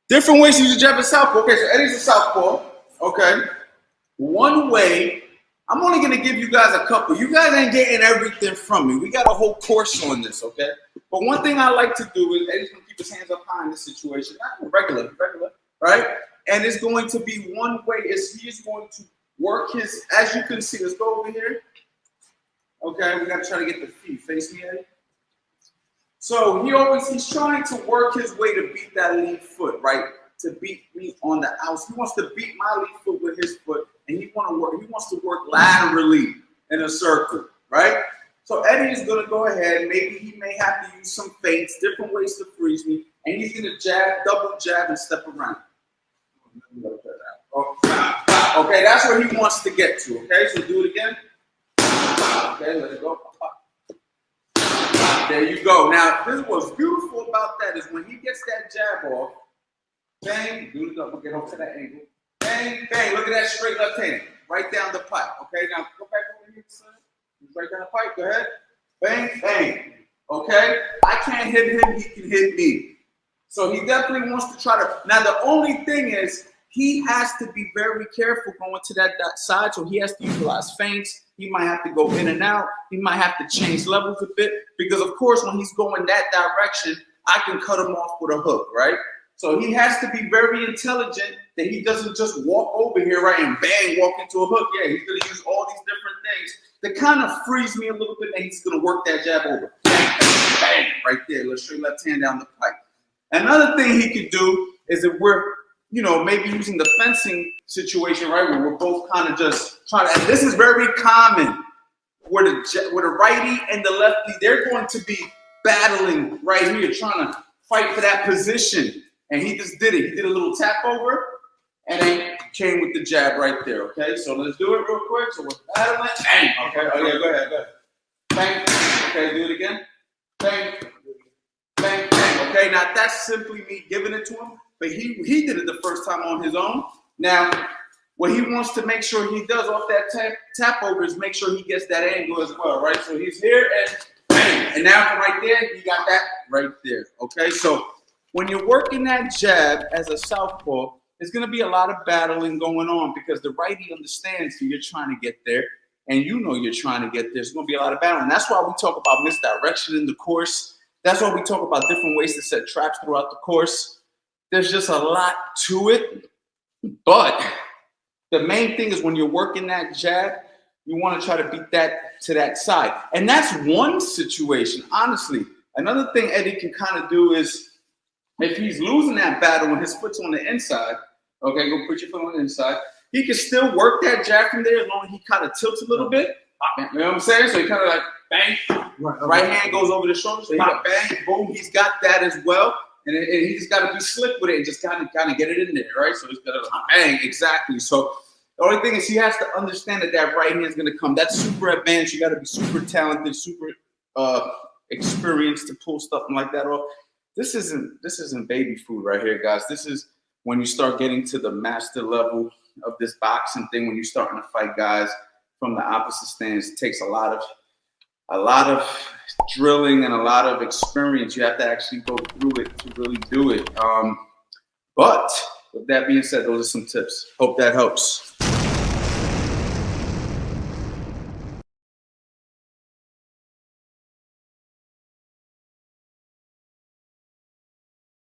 Different ways to use the jab in Southpaw. Okay, so Eddie's a Southpaw. Okay. One way, I'm only going to give you guys a couple. You guys ain't getting everything from me. We got a whole course on this, okay? But one thing I like to do is Eddie's going to keep his hands up high in this situation. Not regular, right? And it's going to be one way is he is going to work his, as you can see, let's go over here. Okay, we got to try to get the feet. Face me, Eddie. So he's trying to work his way to beat that lead foot, right? To beat me on the outside. He wants to beat my lead foot with his foot, and he wants to work laterally in a circle, right? So Eddie is going to go ahead. Maybe he may have to use some feints, different ways to freeze me, and he's going to jab, double jab, and step around. Okay, that's where he wants to get to. Okay, so do it again. Okay, let it go. There you go. Now, this what's beautiful about that is when he gets that jab off, bang, do it up, we'll get over to that angle. Bang, bang, look at that straight left hand, right down the pipe. Okay, now go back over here, son. Right down the pipe, go ahead. Bang, bang. Okay, I can't hit him, he can hit me. So he definitely wants to try to, now the only thing is, he has to be very careful going to that side, so he has to utilize feints. He might have to go in and out. He might have to change levels a bit because, of course, when he's going that direction, I can cut him off with a hook, right? So he has to be very intelligent that he doesn't just walk over here, right, and bang, walk into a hook. Yeah, he's going to use all these different things that kind of frees me a little bit, and he's going to work that jab over. Bang, bang, bang, right there. Let's straight left hand down the pipe. Another thing he could do is if we're maybe using the fencing situation, right, where we're both kind of just trying to, and this is very common, where the righty and the lefty, they're going to be battling right here, trying to fight for that position. And he just did it. He did a little tap over, and then came with the jab right there, okay? So let's do it real quick. So we're battling, bang, okay? Oh, yeah, go ahead. Bang, okay, do it again. Bang, bang, bang, okay? Now, that's simply me giving it to him. But he did it the first time on his own. Now, what he wants to make sure he does off that tap over is make sure he gets that angle as well, right? So he's here and bang. And now from right there, you got that right there, okay? So when you're working that jab as a southpaw, there's going to be a lot of battling going on because the righty understands that you're trying to get there and you know you're trying to get there. There's going to be a lot of battling. That's why we talk about misdirection in the course. That's why we talk about different ways to set traps throughout the course. There's just a lot to it, but the main thing is when you're working that jab, you want to try to beat that to that side. And that's one situation, honestly. Another thing Eddie can kind of do is if he's losing that battle when his foot's on the inside, okay, go put your foot on the inside, he can still work that jab from there as long as he kind of tilts a little bit. You know what I'm saying? So he kind of like, bang, right hand goes over the shoulder, so he got bang, boom, he's got that as well. And he just got to be slick with it and just kind of get it in there, right? So he's got to bang, exactly. So the only thing is he has to understand that right hand is going to come. That's super advanced. You got to be super talented, super experienced to pull stuff like that off. This isn't baby food right here, guys. This is when you start getting to the master level of this boxing thing. When you're starting to fight guys from the opposite stance, it takes a lot of drilling and a lot of experience. You have to actually go through it to really do it. But with that being said, those are some tips. Hope that helps.